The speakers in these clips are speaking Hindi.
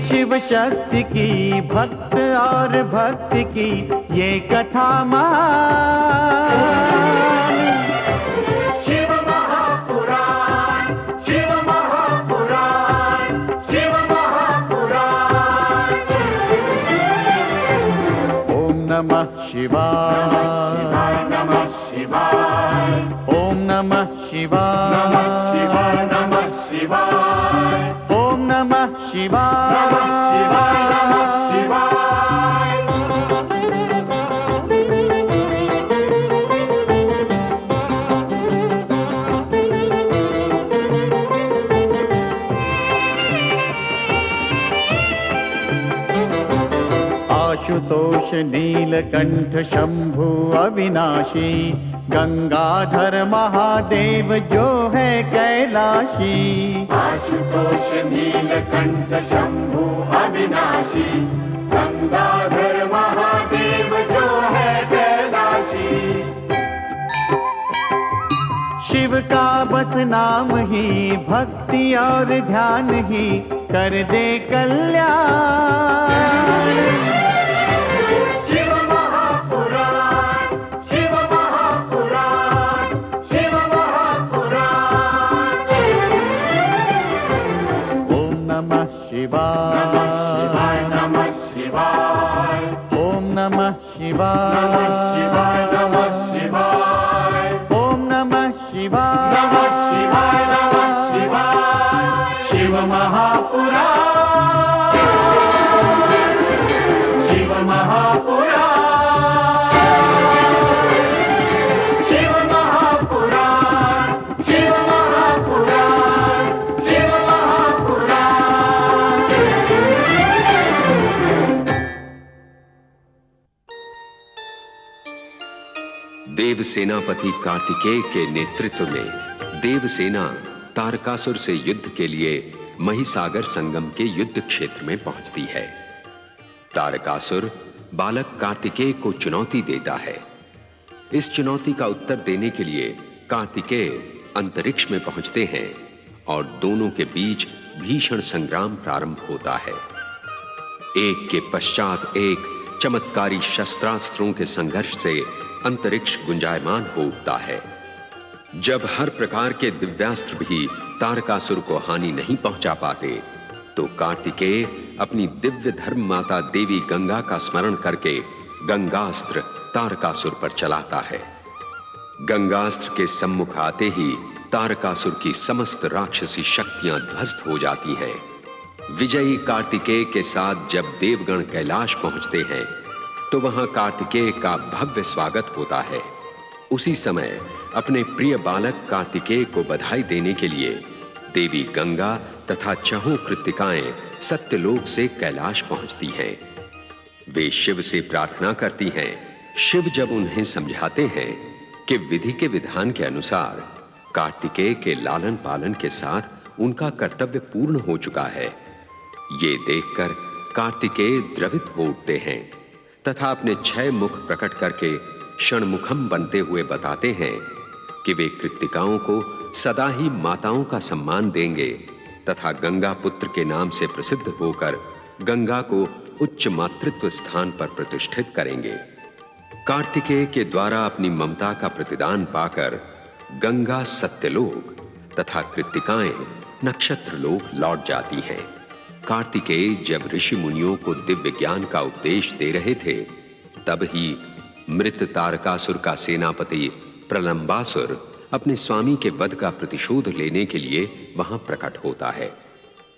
शिव शक्ति की, भक्त और भक्ति की ये कथा महान। शिव महापुराण, शिव महापुराण, शिव महापुराण। ओम नमः शिवाय, नमः शिवाय, ओम नमः शिवाय, नमः शिवाय, नमः शिवाय, ओम नमः शिवाय, नमः शिवाय, नमः शिवाय। आशुतोष नीलकंठ शंभु अविनाशी, गंगाधर महादेव जो है कैलाशी। आशुतोष नीलकंठ शंभु अविनाशी, गंगाधर महादेव जो है कैलाशी। शिव का बस नाम ही, भक्ति और ध्यान ही कर दे कल्याण। शिव महापुराण, शिव महापुराण, शिव महापुराण। ओम नमः शिवाय, नमः शिवाय, नमः शिवाय, ओम नमः शिवाय, नमः शिवाय, नमः शिवाय, ओम नमः शिवाय, नमः शिवाय, नमः शिवाय। शिव महापुराण, शिव महापुराण, शिव महापुराण, शिव महापुराण, शिव महापुराण। देव सेनापति कार्तिकेय के नेतृत्व में देवसेना तारकासुर से युद्ध के लिए महिसागर संगम के युद्ध क्षेत्र में पहुंचती है। तारकासुर बालक कार्तिकेय को चुनौती देता है। इस चुनौती का उत्तर देने के लिए कार्तिकेय अंतरिक्ष में पहुंचते हैं और दोनों के बीच भीषण संग्राम प्रारंभ होता है। एक के पश्चात एक चमत्कारी शस्त्रास्त्रों के संघर्ष से अंतरिक्ष गुंजायमान हो उठता है। जब हर प्रकार के दिव्यास्त्र भी तारकासुर को हानि नहीं पहुंचा पाते, तो कार्तिकेय अपनी दिव्य धर्म माता देवी गंगा का स्मरण करके गंगास्त्र तारकासुर पर चलाता है। गंगास्त्र के सम्मुख आते ही तारकासुर की समस्त राक्षसी शक्तियां ध्वस्त हो जाती हैं। विजयी कार्तिकेय के साथ जब देवगण कैलाश पहुंचते हैं, तो वहां कार्तिकेय का भव्य स्वागत होता है। उसी समय अपने प्रिय बालक कार्तिकेय को बधाई देने के लिए देवी गंगा तथा चहुं कृत्तिकाएं सत्यलोक से कैलाश पहुंचती हैं। वे शिव से प्रार्थना करती हैं। शिव जब उन्हें समझाते हैं कि विधि के विधान के अनुसार कार्तिकेय के लालन पालन के साथ उनका कर्तव्य पूर्ण हो चुका है, ये देखकर कार्तिकेय द्रवित हो उठते हैं तथा अपने 6 मुख प्रकट करके षण्मुखम बनते हुए बताते हैं कि वे कृत्तिकाओं को सदा ही माताओं का सम्मान देंगे तथा गंगा पुत्र के नाम से प्रसिद्ध होकर गंगा को उच्च मातृत्व स्थान पर प्रतिष्ठित करेंगे। कार्तिकेय के द्वारा अपनी ममता का प्रतिदान पाकर गंगा सत्यलोक तथा कृत्तिकाएं नक्षत्र लोक लौट जाती हैं। कार्तिकेय जब ऋषि मुनियों को दिव्य ज्ञान का उपदेश दे रहे थे, तब ही मृत तारकासुर का सेनापति प्रलंबासुर अपने स्वामी के वध का प्रतिशोध लेने के लिए वहां प्रकट होता है।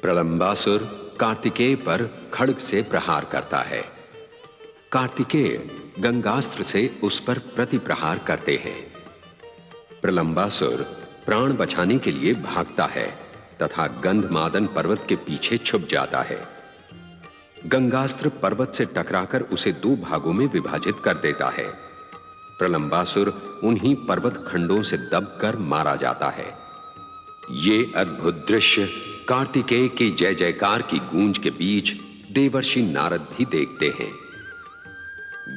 प्रलंबासुर कार्तिकेय पर खड्ग से प्रहार करता है। कार्तिकेय गंगास्त्र से उस पर प्रति प्रहार करते हैं। प्रलंबासुर प्राण बचाने के लिए भागता है तथा गंधमादन पर्वत के पीछे छुप जाता है। गंगास्त्र पर्वत से टकराकर उसे 2 भागों में विभाजित कर देता है। प्रलंबासुर उन्हीं पर्वत खंडों से दबकर मारा जाता है। ये अद्भुत दृश्य कार्तिकेय की जय जयकार की गूंज के बीच देवर्षि नारद भी देखते हैं।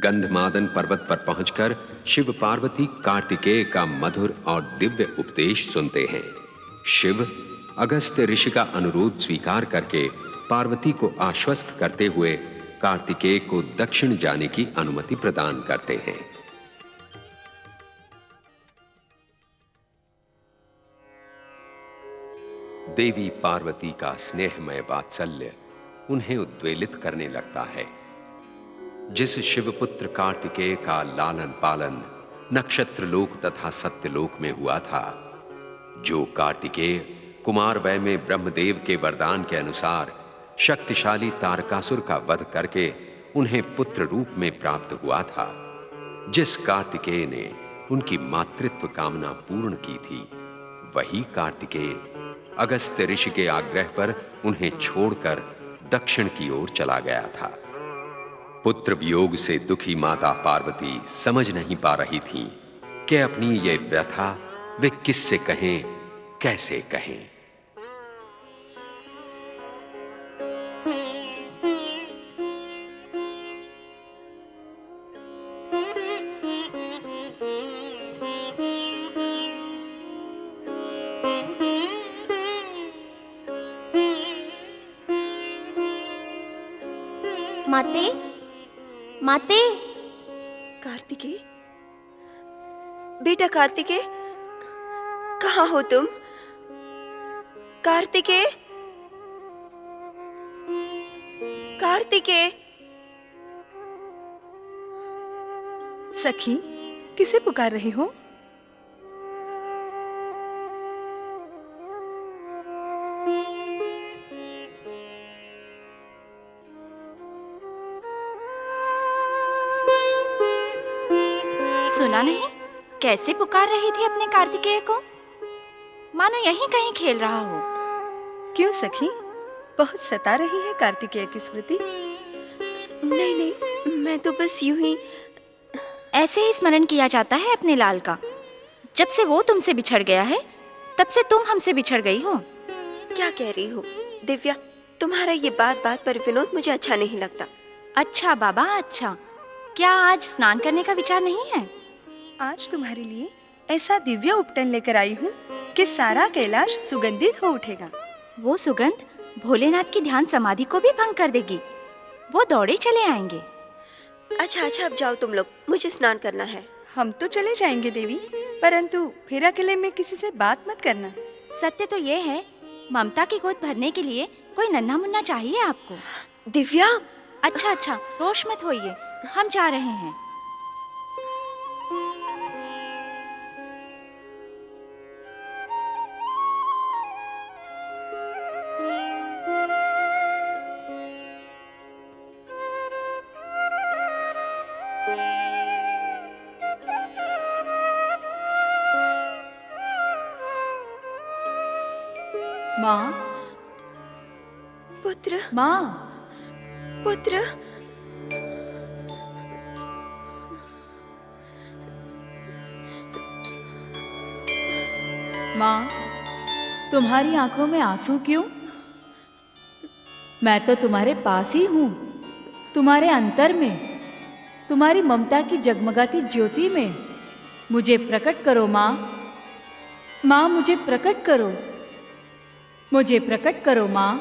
गंधमादन पर्वत पर पहुंचकर शिव पार्वती कार्तिकेय का मधुर और दिव्य उपदेश सुनते हैं। शिव अगस्त्य ऋषि का अनुरोध स्वीकार करके पार्वती को आश्वस्त करते हुए कार्तिकेय को दक्षिण जाने की अनुमति प्रदान करते हैं। देवी पार्वती का स्नेहमय वात्सल्य उन्हें उद्वेलित करने लगता है। जिस शिवपुत्र कार्तिकेय का लालन पालन नक्षत्र लोक तथा सत्यलोक में हुआ था, जो कार्तिकेय कुमार वय में ब्रह्मदेव के वरदान के अनुसार शक्तिशाली तारकासुर का वध करके उन्हें पुत्र रूप में प्राप्त हुआ था, जिस कार्तिकेय ने उनकी मातृत्व कामना पूर्ण की थी, वही कार्तिकेय अगस्त्य ऋषि के आग्रह पर उन्हें छोड़कर दक्षिण की ओर चला गया था। पुत्र वियोग से दुखी माता पार्वती समझ नहीं पा रही थी कि अपनी ये व्यथा वे किससे कहें, कैसे कहें। माते, माते। कार्तिकेय, बेटा कार्तिकेय, कहाँ हो तुम? कार्तिकेय, कार्तिकेय। सखी, किसे पुकार रही हो? सुना नहीं कैसे पुकार रही थी अपने कार्तिकेय को? मानो यहीं कहीं खेल रहा हो। क्यों सखी, बहुत सता रही है कार्तिकेय की स्मृति? नहीं नहीं, मैं तो बस यूं ही। ऐसे ही स्मरण किया जाता है अपने लाल का। जब से वो तुमसे बिछड़ गया है, तब से तुम हमसे बिछड़ गई हो। क्या कह रही हो दिव्या? तुम्हारा ये बात बात पर विनोद मुझे अच्छा नहीं लगता। अच्छा बाबा, अच्छा। क्या आज स्नान करने का विचार नहीं है? आज तुम्हारे लिए ऐसा दिव्य उपटन लेकर आई हूँ कि सारा कैलाश सुगंधित हो उठेगा। वो सुगंध भोलेनाथ की ध्यान समाधि को भी भंग कर देगी। वो दौड़े चले आएंगे। अच्छा अच्छा, अब जाओ तुम लोग, मुझे स्नान करना है। हम तो चले जाएंगे देवी, परंतु फिर अकेले में किसी से बात मत करना। सत्य तो ये है, ममता की गोद भरने के लिए कोई नन्हा मुन्ना चाहिए आपको। दिव्या। अच्छा अच्छा, रोश मत होइए, हम जा रहे हैं। माँ, पुत्र, माँ, पुत्र। माँ, तुम्हारी आंखों में आंसू क्यों? मैं तो तुम्हारे पास ही हूँ, तुम्हारे अंतर में, तुम्हारी ममता की जगमगाती ज्योति में। मुझे प्रकट करो माँ, माँ मुझे प्रकट करो, मुझे प्रकट करो माँ।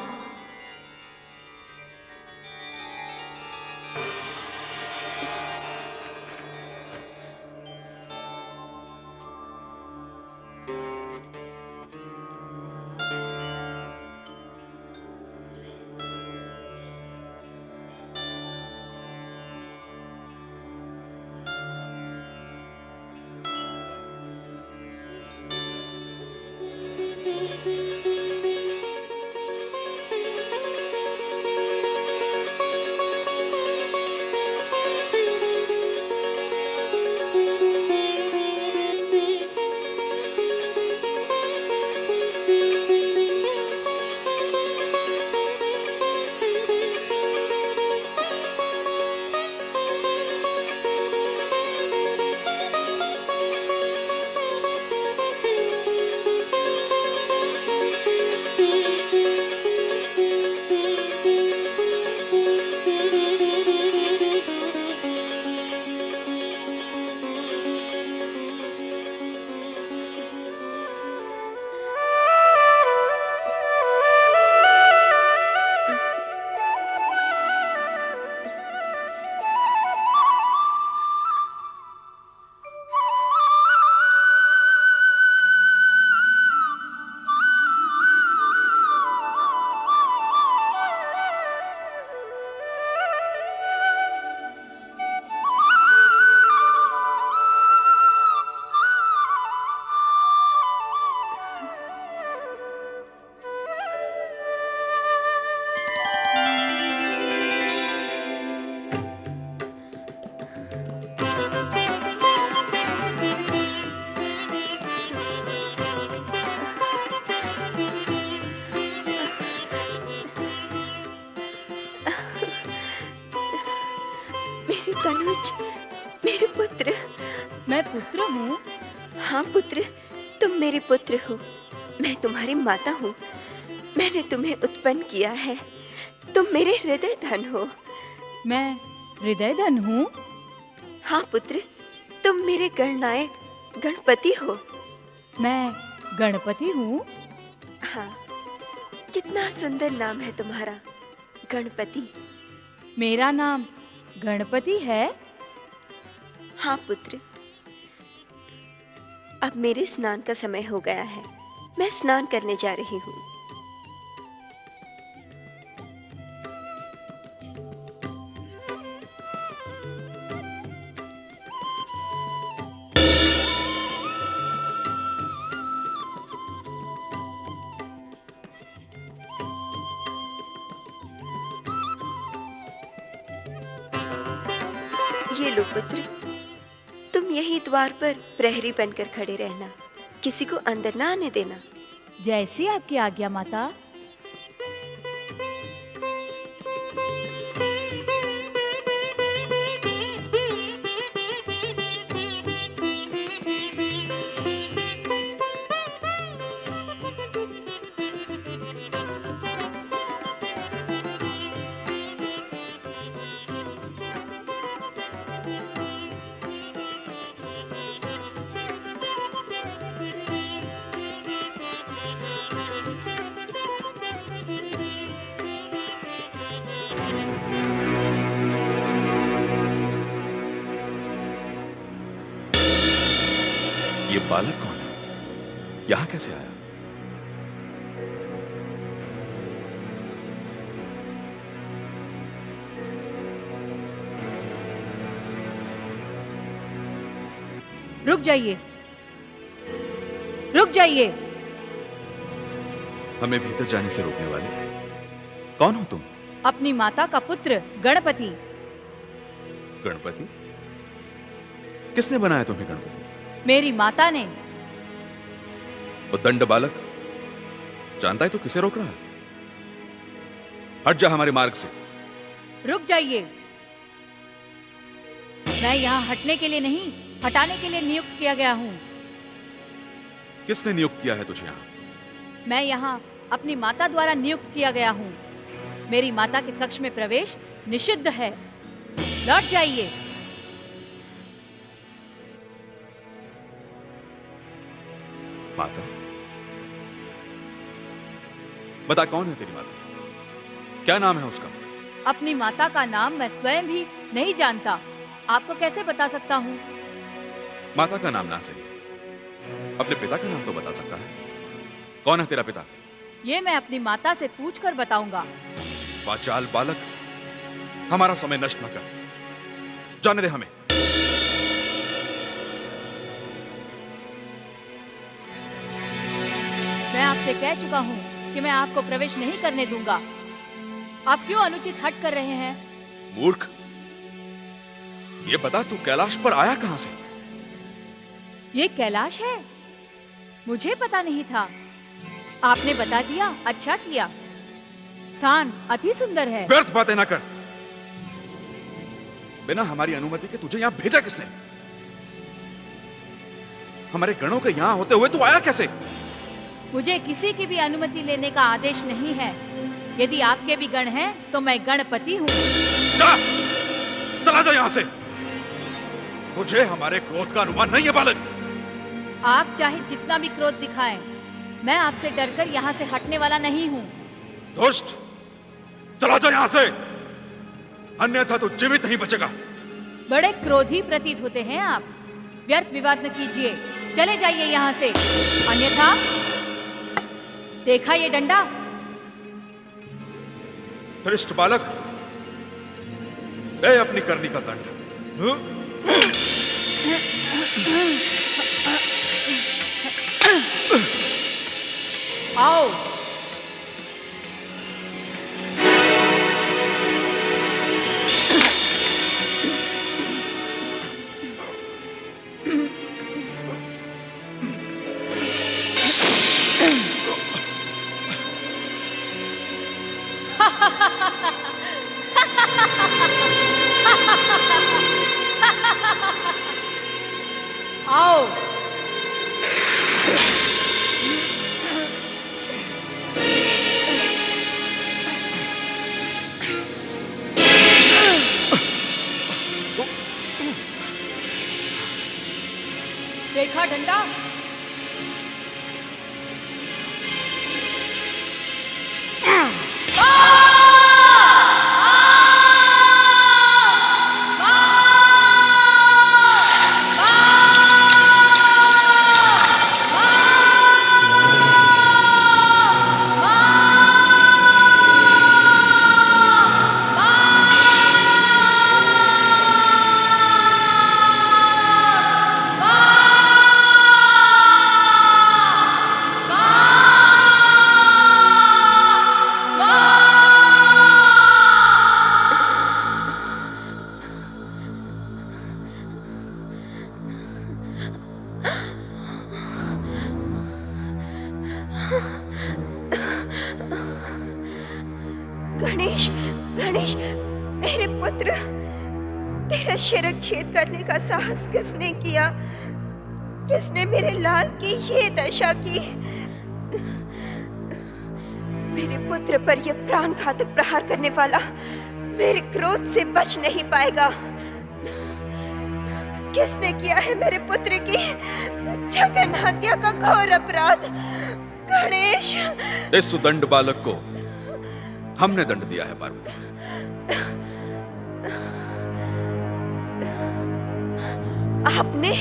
अनुज, मेरे पुत्र। मैं पुत्र हूँ। हाँ पुत्र, तुम मेरे पुत्र हो। मैं तुम्हारी माता हूँ। मैंने तुम्हें उत्पन्न किया है। तुम मेरे हृदय धन हो। मैं हृदय धन हूँ। हाँ पुत्र, तुम मेरे गणनायक गणपति हो। मैं गणपति हूँ। हाँ, कितना सुंदर नाम है तुम्हारा, गणपति। मेरा नाम गणपति है। हाँ पुत्र, अब मेरे स्नान का समय हो गया है। मैं स्नान करने जा रही हूँ। ये लो पुत्र, तुम यही द्वार पर प्रहरी बनकर खड़े रहना। किसी को अंदर ना आने देना। जैसी आपकी आज्ञा माता। ये बालक कौन है? यहां कैसे आया? रुक जाइए, रुक जाइए। हमें भीतर जाने से रोकने वाले कौन हो तुम? अपनी माता का पुत्र गणपति। गणपति? किसने बनाया तुम्हें गणपति? मेरी माता ने। वो दंड बालक जानता है तो किसे रोक रहा है? हट जा हमारे मार्ग से। रुक जाइए। मैं यहाँ हटने के लिए नहीं, हटाने के लिए नियुक्त किया गया हूँ। किसने नियुक्त किया है तुझे यहाँ? मैं यहाँ अपनी माता द्वारा नियुक्त किया गया हूँ। मेरी माता के कक्ष में प्रवेश निषिद्ध है। लौट जाइए। माता? बता कौन है तेरी माता? क्या नाम है उसका? अपनी माता का नाम मैं स्वयं भी नहीं जानता। आपको कैसे बता सकता हूँ? माता का नाम ना सही, अपने पिता का नाम तो बता सकता है। कौन है तेरा पिता? ये मैं अपनी माता से पूछकर बताऊंगा। वाचाल बालक, हमारा समय नष्ट न कर। जाने दे हमें। मैं आपसे कह चुका हूँ कि मैं आपको प्रवेश नहीं करने दूंगा। आप क्यों अनुचित हट कर रहे हैं? मूर्ख, ये बता तू कैलाश पर आया कहां से? ये कैलाश है? मुझे पता नहीं था। आपने बता दिया, अच्छा किया। स्थान अति सुंदर है। व्यर्थ बातें ना कर। बिना हमारी अनुमति के तुझे यहां भेजा किसने? हमारे गणों के यहां होते हुए तू आया कैसे? मुझे किसी की भी अनुमति लेने का आदेश नहीं है। यदि आपके भी गण हैं, तो मैं गणपति हूँ। जा! चला जा यहां से। तुझे हमारे क्रोध का अनुमान नहीं है बालक। आप चाहे जितना भी क्रोध दिखाएं, मैं आपसे डरकर यहाँ से हटने वाला नहीं हूँ। दुष्ट, चला जा यहां से, अन्यथा तू जीवित नहीं बचेगा। बड़े क्रोधी प्रतीत होते हैं आप। व्यर्थ विवाद न कीजिए, चले जाइए यहाँ से, अन्यथा। देखा ये डंडा? धृष्ट बालक, दे अपनी करनी का दंड। आओ। Ha ha ha ha ha ha ha ha ha ha ha ha ha ha ha आओ। देखा डंडा? गणेश, गणेश, मेरे पुत्र, तेरा शिरक छेद करने का साहस किसने किया? किसने मेरे लाल की ये दशा की? मेरे पुत्र पर यह प्राण घातक प्रहार करने वाला मेरे क्रोध से बच नहीं पाएगा। किसने किया है मेरे पुत्र की जघन हत्या का घोर अपराध? गणेश, इस सुदंड बालक को हमने दंड दिया है पार्वती। आपने?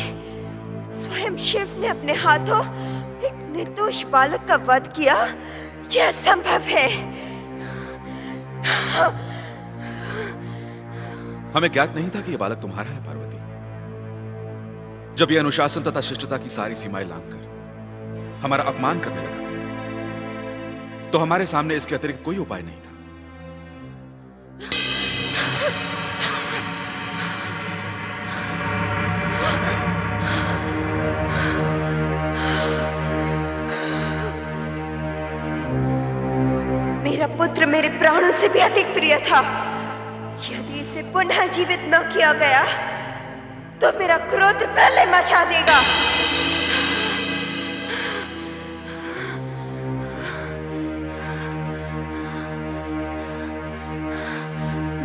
स्वयं शिव ने अपने हाथों एक निर्दोष बालक का वध किया? यह संभव है? हमें ज्ञात नहीं था कि यह बालक तुम्हारा है पार्वती। जब यह अनुशासन तथा शिष्टता की सारी सीमाएं लांघकर हमारा अपमान करने लगा, तो हमारे सामने इसके अतिरिक्त कोई उपाय नहीं था। मेरा पुत्र मेरे प्राणों से भी अधिक प्रिय था। यदि इसे पुनः जीवित न किया गया तो मेरा क्रोध प्रलय मचा देगा।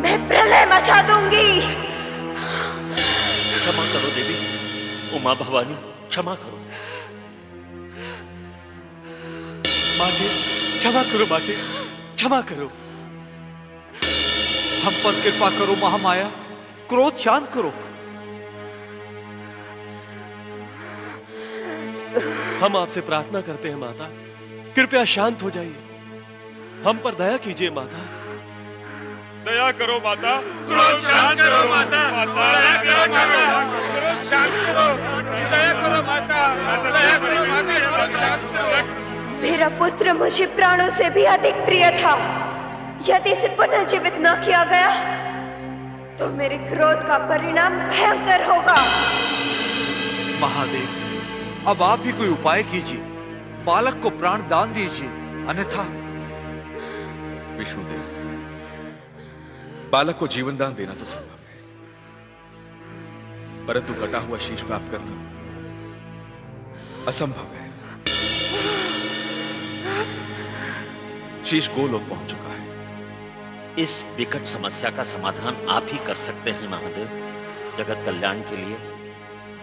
मैं प्रलय मचा दूंगी। क्षमा करो देवी, उमा भवानी, क्षमा करो। माते, क्षमा करो माते, क्षमा करो। हम पर कृपा करो महामाया, क्रोध शांत करो। हम आपसे प्रार्थना करते हैं माता, कृपया शांत हो जाइए। हम पर दया कीजिए माता। दया करो माता, क्रोध शांत करो माता, दया करो माता, क्रोध शांत करो, दया करो माता, दया करो माता, क्रोध शांत करो। मेरा पुत्र मुझे प्राणों से भी अधिक प्रिय था। यदि इसे पुनः जीवित न किया गया तो मेरे क्रोध का परिणाम भयंकर होगा। महादेव, अब आप ही कोई उपाय कीजिए, बालक को प्राण दान दीजिए, अन्यथा। विष्णुदेव, बालक को जीवन दान देना तो संभव है, परंतु कटा हुआ शीश प्राप्त करना असंभव है। शीश गोलोक पहुंच चुका है। इस विकट समस्या का समाधान आप ही कर सकते हैं महादेव। जगत कल्याण के लिए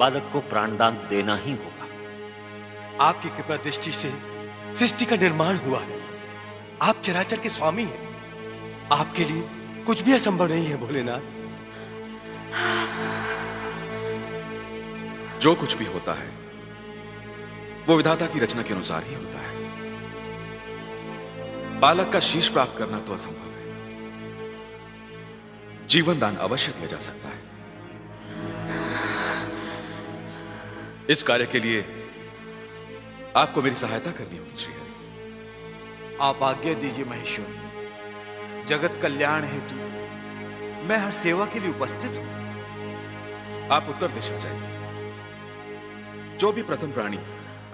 बालक को प्राणदान देना ही होगा। आपकी कृपा दृष्टि से सृष्टि का निर्माण हुआ है। आप चराचर के स्वामी हैं। आपके लिए कुछ भी असंभव नहीं है भोलेनाथ। जो कुछ भी होता है वो विधाता की रचना के अनुसार ही होता है। बालक का शीश प्राप्त करना तो असंभव है, जीवन दान अवश्य दिया जा सकता है। इस कार्य के लिए आपको मेरी सहायता करनी होगी श्रीहरि। आप आज्ञा दीजिए महेश्वर। जगत कल्याण हेतु मैं हर सेवा के लिए उपस्थित हूं। आप उत्तर दिशा जाइए। जो भी प्रथम प्राणी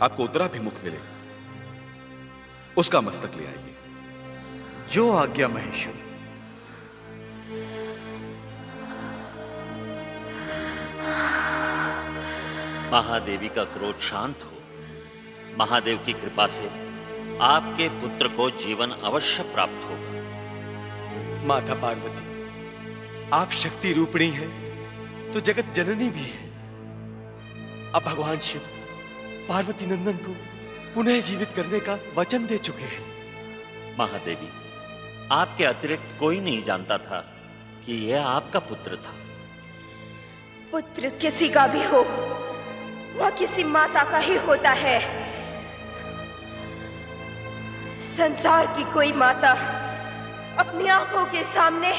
आपको उत्तराभिमुख मिले उसका मस्तक ले आइए। जो आज्ञा महेश्वर। महादेवी का क्रोध शांत हो। महादेव की कृपा से आपके पुत्र को जीवन अवश्य प्राप्त होगा। माता पार्वती, आप शक्ति रूपिणी हैं तो जगत जननी भी है। अब भगवान शिव पार्वती नंदन को पुनः जीवित करने का वचन दे चुके हैं। महादेवी, आपके अतिरिक्त कोई नहीं जानता था कि यह आपका पुत्र था। पुत्र किसी का भी हो, वह किसी माता का ही होता है। संसार की कोई माता अपनी आंखों के सामने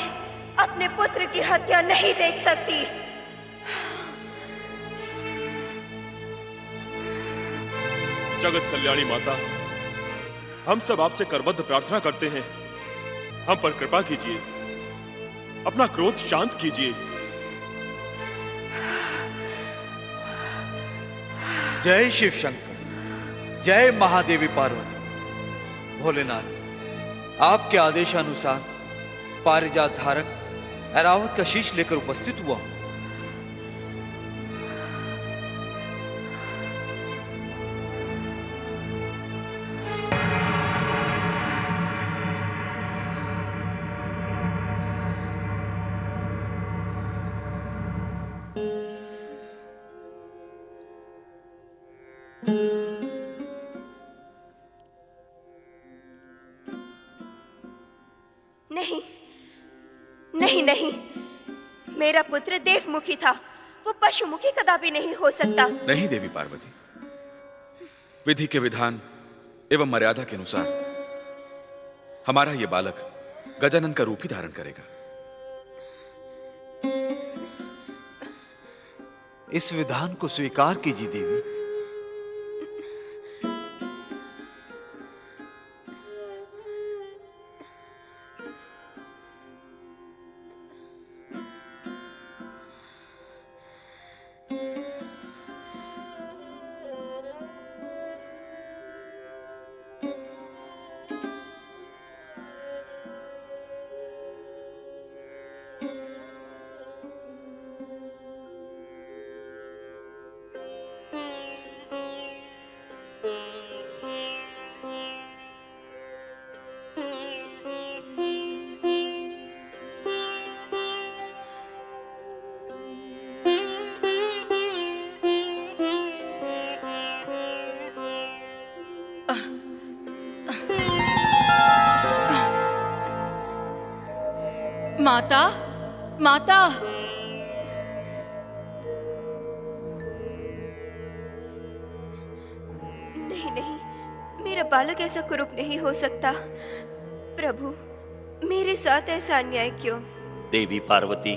अपने पुत्र की हत्या नहीं देख सकती। जगत कल्याणी माता, हम सब आपसे करबद्ध प्रार्थना करते हैं, हम पर कृपा कीजिए, अपना क्रोध शांत कीजिए। जय शिव शंकर, जय महादेवी पार्वती। भोलेनाथ, आपके आदेशानुसार पारिजात धारक ऐरावत का शीश लेकर उपस्थित हुआ हूं। नहीं नहीं नहीं, मेरा पुत्र देवमुखी था, वो पशुमुखी कदापि नहीं हो सकता। नहीं देवी पार्वती, विधि के विधान एवं मर्यादा के अनुसार हमारा यह बालक गजानन का रूप ही धारण करेगा। इस विधान को स्वीकार कीजिए देवी। माता, माता, नहीं नहीं, मेरा बालक ऐसा कुरूप नहीं हो सकता। प्रभु, मेरे साथ ऐसा अन्याय क्यों? देवी पार्वती,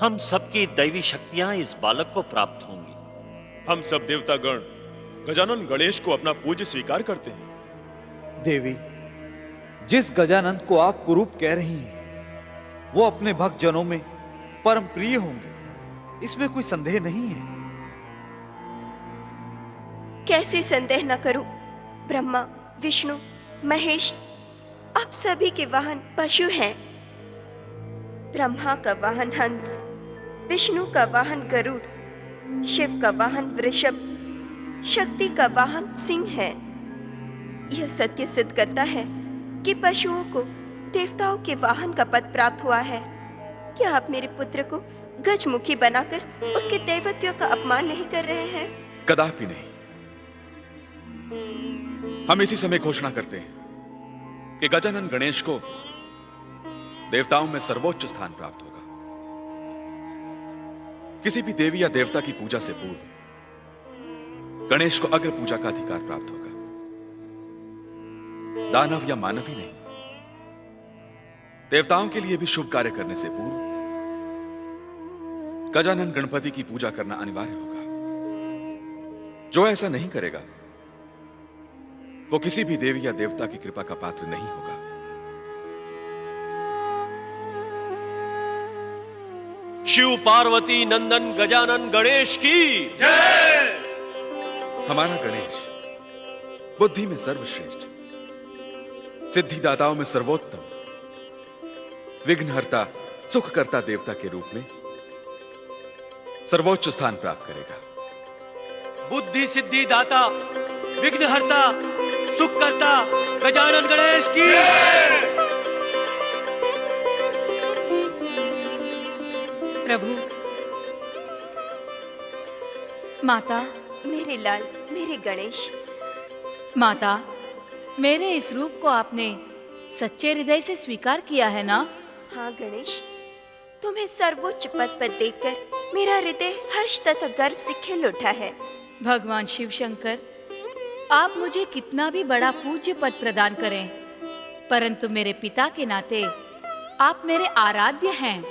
हम सबकी दैवी शक्तियां इस बालक को प्राप्त होंगी। हम सब देवतागण गजानन गणेश को अपना पूज्य स्वीकार करते हैं। देवी, जिस गजानंद को आप कुरूप कह रही हैं, वो अपने भक्त जनों में परम प्रिय होंगे, इसमें कोई संदेह नहीं है। कैसे संदेह न करूं? ब्रह्मा, विष्णु, महेश, आप सभी के वाहन पशु हैं। ब्रह्मा का वाहन हंस, विष्णु का वाहन गरुड़, शिव का वाहन वृषभ, शक्ति का वाहन सिंह है। यह सत्य सिद्ध करता है कि पशुओं को देवताओं के वाहन का पद प्राप्त हुआ है। क्या आप मेरे पुत्र को गजमुखी बनाकर उसके दैवत्व का अपमान नहीं कर रहे हैं? कदापि नहीं। हम इसी समय घोषणा करते हैं कि गजानन गणेश को देवताओं में सर्वोच्च स्थान प्राप्त होगा। किसी भी देवी या देवता की पूजा से पूर्व गणेश को अग्र पूजा का अधिकार प्राप्त होगा। दानव या मानव ही नहीं, देवताओं के लिए भी शुभ कार्य करने से पूर्व गजानन गणपति की पूजा करना अनिवार्य होगा। जो ऐसा नहीं करेगा वो किसी भी देवी या देवता की कृपा का पात्र नहीं होगा। शिव पार्वती नंदन गजानन गणेश की जय। हमारा गणेश बुद्धि में सर्वश्रेष्ठ, सिद्धिदाताओं में सर्वोत्तम, विघ्नहर्ता सुखकर्ता देवता के रूप में सर्वोच्च स्थान प्राप्त करेगा। बुद्धि सिद्धि दाता, विघ्नहर्ता, सुख करता गजानन गणेश की। प्रभु, माता, मेरे लाल, मेरे गणेश। माता, मेरे इस रूप को आपने सच्चे हृदय से स्वीकार किया है ना? हाँ गणेश, तुम्हें सर्वोच्च पद पर देखकर मेरा हृदय हर्ष तथा गर्व से खिल उठा है। भगवान शिव शंकर, आप मुझे कितना भी बड़ा पूज्य पद प्रदान करें, परंतु मेरे पिता के नाते आप मेरे आराध्य हैं।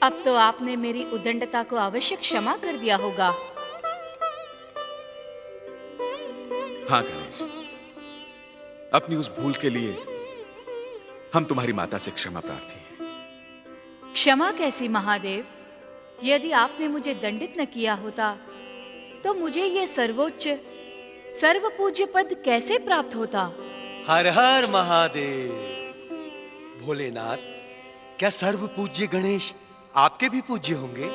अब तो आपने मेरी उद्दंडता को अवश्य क्षमा कर दिया होगा। हाँ गणेश, अपनी उस भूल के लिए हम तुम्हारी माता से क्षमा प्रार्थी हैं। क्षमा कैसी महादेव? यदि आपने मुझे दंडित न किया होता तो मुझे ये सर्वोच्च सर्व पूज्य पद कैसे प्राप्त होता? हर हर महादेव। भोलेनाथ, क्या सर्व पूज्य गणेश आपके भी पूज्य होंगे?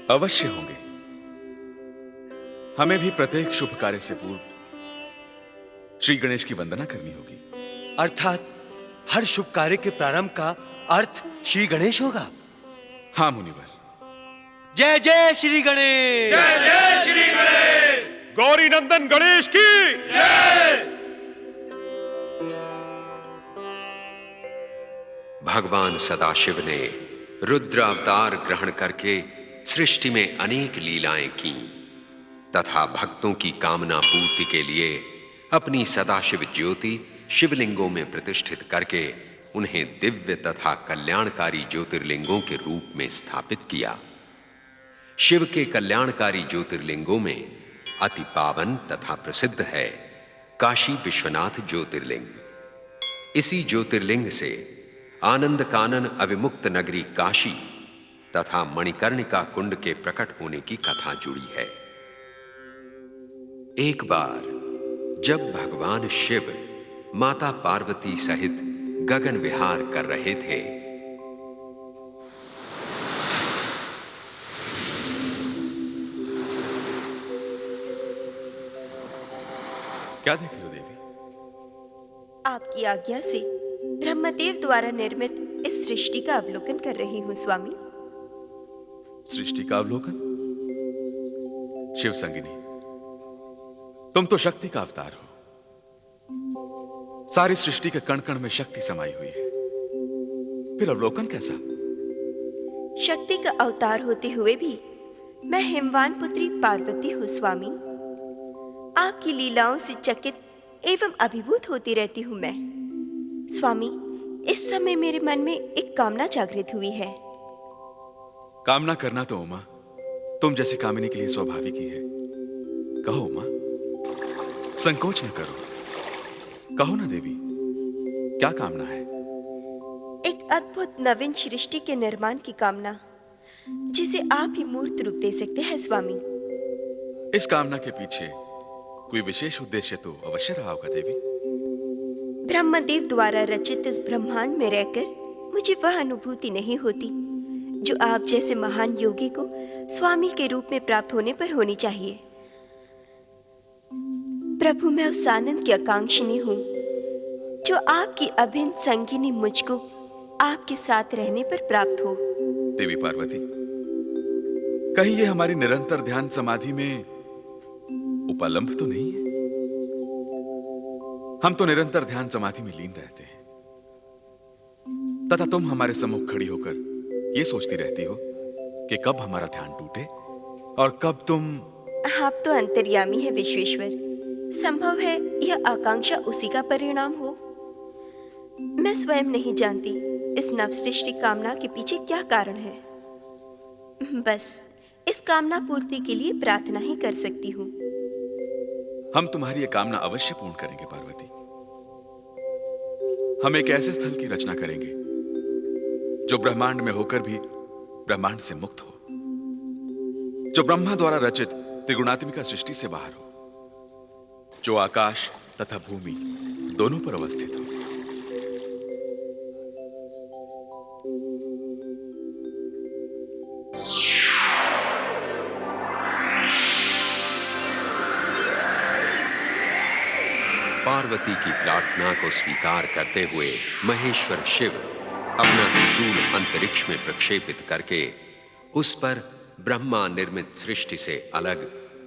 अवश्य होंगे। हमें भी प्रत्येक शुभ कार्य से पूर्व श्री गणेश की वंदना करनी होगी। अर्थात हर शुभ कार्य के प्रारंभ का अर्थ श्री गणेश होगा। हाँ मुनिवर। जय जय श्री गणेश। जय जय श्री गणेश। गौरी नंदन गणेश की जय। भगवान सदाशिव ने रुद्र अवतार ग्रहण करके सृष्टि में अनेक लीलाएं की तथा भक्तों की कामना पूर्ति के लिए अपनी सदाशिव ज्योति शिवलिंगों में प्रतिष्ठित करके उन्हें दिव्य तथा कल्याणकारी ज्योतिर्लिंगों के रूप में स्थापित किया। शिव के कल्याणकारी ज्योतिर्लिंगों में अति पावन तथा प्रसिद्ध है काशी विश्वनाथ ज्योतिर्लिंग। इसी ज्योतिर्लिंग से आनंद कानन अविमुक्त नगरी काशी तथा मणिकर्णिका कुंड के प्रकट होने की कथा जुड़ी है। एक बार जब भगवान शिव माता पार्वती सहित गगन विहार कर रहे थे, क्या देख रही हो देवी? आपकी आज्ञा से ब्रह्मदेव द्वारा निर्मित इस सृष्टि का अवलोकन कर रही हूँ स्वामी। सृष्टि का अवलोकन? शिव संगिनी, तुम तो शक्ति का अवतार हो। सारी सृष्टि के कण कण में शक्ति समाई हुई है, फिर अवलोकन कैसा? शक्ति का अवतार होते हुए भी मैं हिमवान पुत्री पार्वती हूँ स्वामी। आपकी लीलाओं से चकित एवं अभिभूत होती रहती हूँ मैं। स्वामी, इस समय मेरे मन में एक कामना जागृत हुई है। कामना करना तो उमा तुम जैसी कामिनी के लिए स्वाभाविक ही है। कहो उमा, संकोच न करो, कहो ना देवी, क्या कामना है? एक अद्भुत नवीन सृष्टि के निर्माण की कामना, जिसे आप ही मूर्त रूप दे सकते हैं स्वामी। इस कामना के पीछे कोई विशेष उद्देश्य तो अवश्य रहा होगा देवी। ब्रह्मदेव द्वारा रचित इस ब्रह्मांड में रहकर मुझे वह अनुभूति नहीं होती जो आप जैसे महान योगी को स्वामी के रूप में प्राप्त होने पर होनी चाहिए। प्रभु, मैं उस आनंद की आकांक्षिनी हूँ जो आपकी अभिन्न संगिनी मुझको आपके साथ रहने पर प्राप्त हो। देवी पार्वती, कहीं ये हमारी निरंतर ध्यान समाधि में उपलम्भ तो नहीं है? हम तो निरंतर ध्यान समाधि में लीन रहते हैं तथा तुम हमारे सम्मुख खड़ी होकर ये सोचती रहती हो कि कब हमारा ध्यान टूटे और कब तुम। आप तो अंतर्यामी है विश्वेश्वर, संभव है यह आकांक्षा उसी का परिणाम हो। मैं स्वयं नहीं जानती इस नवसृष्टि कामना के पीछे क्या कारण है। बस इस कामना पूर्ति के लिए प्रार्थना ही कर सकती हूँ। हम तुम्हारी ये कामना अवश्य पूर्ण करेंगे पार्वती। हम एक ऐसे स्थल की रचना करेंगे जो ब्रह्मांड में होकर भी ब्रह्मांड से मुक्त हो, जो ब्रह्मा द्वारा रचित त्रिगुणात्मिका सृष्टि से बाहर हो, जो आकाश तथा भूमि दोनों पर अवस्थित हो। पार्वती की प्रार्थना को स्वीकार करते हुए महेश्वर शिव अपना त्रिशूल अंतरिक्ष में प्रक्षेपित करके उस पर ब्रह्मा निर्मित सृष्टि से अलग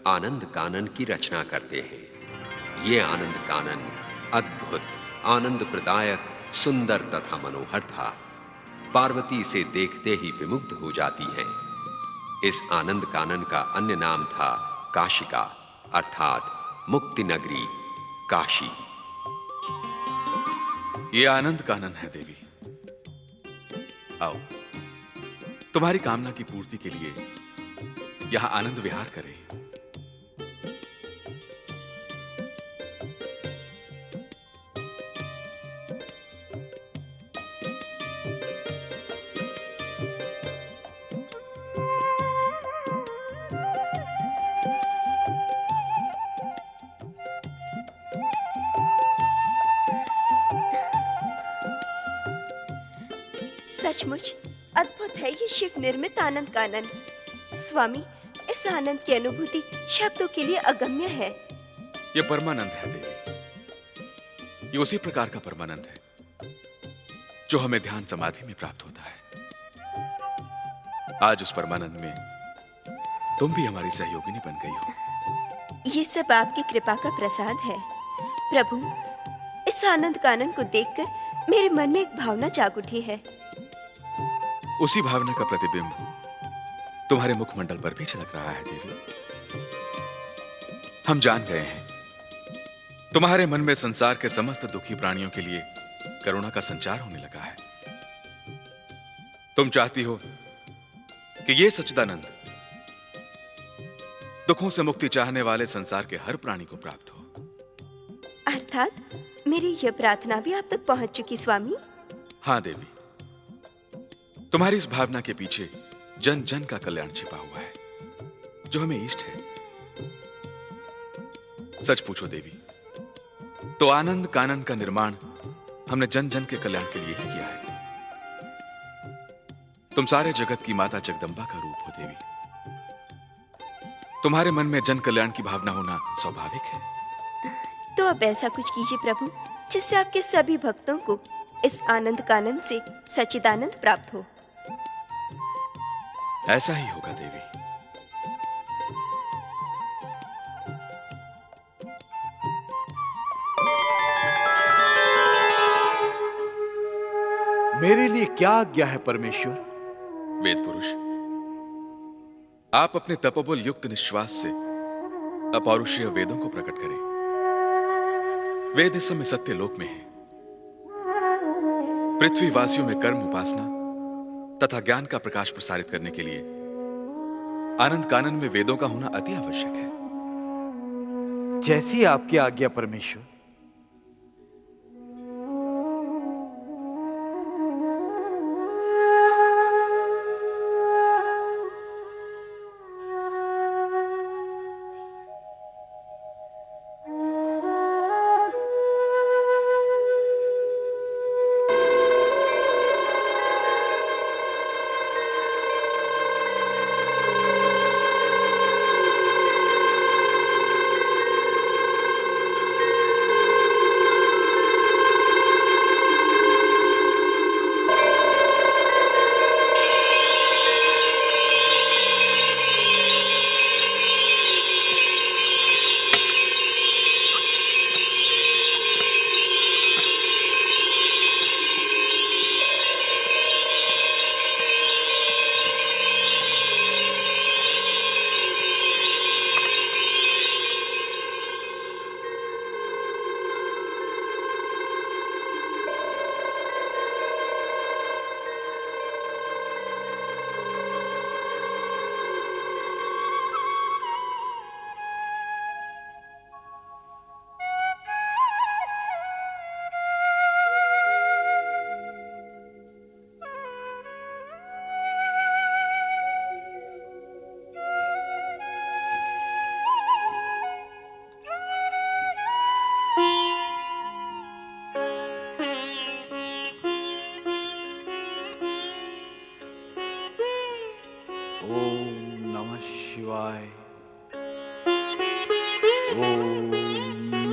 आनंद कानन की रचना करते हैं। ये आनंद कानन अद्भुत, आनंद प्रदायक, सुंदर तथा मनोहर था। पार्वती इसे देखते ही विमुग्ध हो जाती हैं। इस आनंद कानन का अन्य नाम था काशिका, अर्थात मुक्ति नगरी काशी। ये आनंद कानन है देवी। आओ, तुम्हारी कामना की पूर्ति के लिए यहां आनंद विहार करें। सचमुच अद्भुत है ये शिव निर्मित आनंद कानन। स्वामी, इस आनंद की अनुभूति शब्दों के लिए अगम्य है। यह परमानंद है देवी। ये उसी प्रकार का परमानंद है जो हमें ध्यान समाधि में प्राप्त होता है। आज उस परमानंद में तुम भी हमारी सहयोगिनी बन गई हो। ये सब आपकी कृपा का प्रसाद है। प्रभु, इस आनंद कानन को देखकर मेरे मन में एक भावना जाग उठी है। उसी भावना का प्रतिबिंब तुम्हारे मुखमंडल पर भी झलक रहा है देवी। हम जान गए हैं तुम्हारे मन में संसार के समस्त दुखी प्राणियों के लिए करुणा का संचार होने लगा है। तुम चाहती हो कि ये सच्चिदानंद दुखों से मुक्ति चाहने वाले संसार के हर प्राणी को प्राप्त हो। अर्थात मेरी यह प्रार्थना भी आप तक पहुंच चुकी स्वामी। हां देवी, तुम्हारी इस भावना के पीछे जन जन का कल्याण छिपा हुआ है, जो हमें इष्ट है। सच पूछो देवी, तो आनंद कानन का निर्माण हमने जन जन के कल्याण के लिए ही किया है। तुम सारे जगत की माता जगदंबा का रूप हो देवी। तुम्हारे मन में जन कल्याण की भावना होना स्वाभाविक है। तो अब ऐसा कुछ कीजिए प्रभु, जिससे आपके सभी भक्तों को इस आनंद कानन से सच्चिदानंद प्राप्त हो। ऐसा ही होगा देवी। मेरे लिए क्या आज्ञा है परमेश्वर? वेद पुरुष, आप अपने तपोबल युक्त निश्वास से अपौरुषीय वेदों को प्रकट करें। वेद इस समय सत्य लोक में है। पृथ्वी वासियों में कर्म उपासना तथा ज्ञान का प्रकाश प्रसारित करने के लिए आनंद कानन में वेदों का होना अति आवश्यक है। जैसी आपकी आज्ञा परमेश्वर।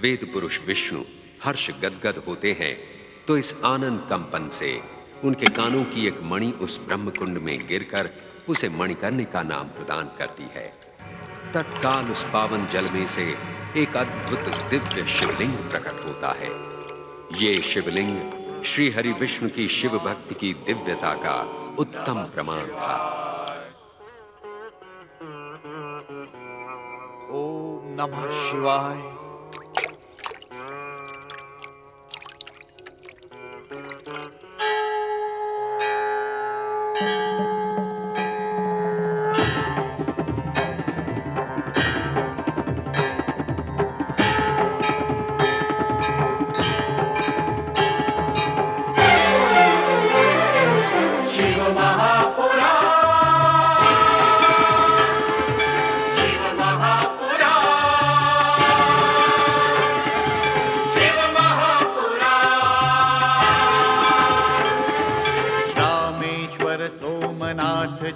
वेद पुरुष विष्णु हर्ष गदगद होते हैं तो इस आनंद कंपन से उनके कानों की एक मणि उस ब्रह्मकुंड में गिरकर उसे मणिकर्णिका नाम प्रदान करती है। तत्काल उस पावन जल में से एक अद्भुत दिव्य शिवलिंग प्रकट होता है। ये शिवलिंग श्री हरि विष्णु की शिव भक्ति की दिव्यता का उत्तम प्रमाण था। ओम नमः शिवाय।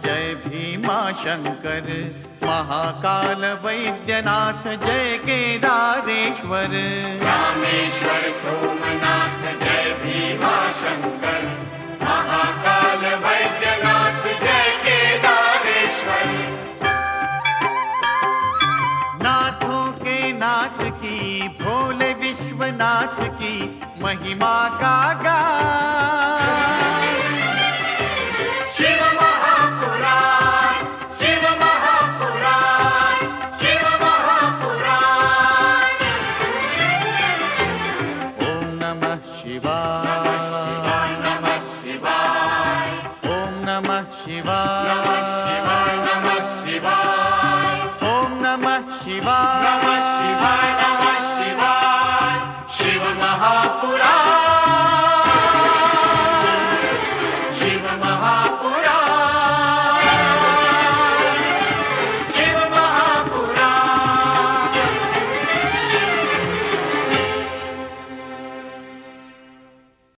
जय भीमा शंकर, महाकाल वैद्यनाथ जय केदारेश्वर। रामेश्वर सोमनाथ जय भीमा शंकर, महाकाल वैद्यनाथ जय केदारेश्वर। नाथों के नाथ की भोले विश्वनाथ की महिमा का गान। शिवाय नमः शिवाय, शिव महापुराण।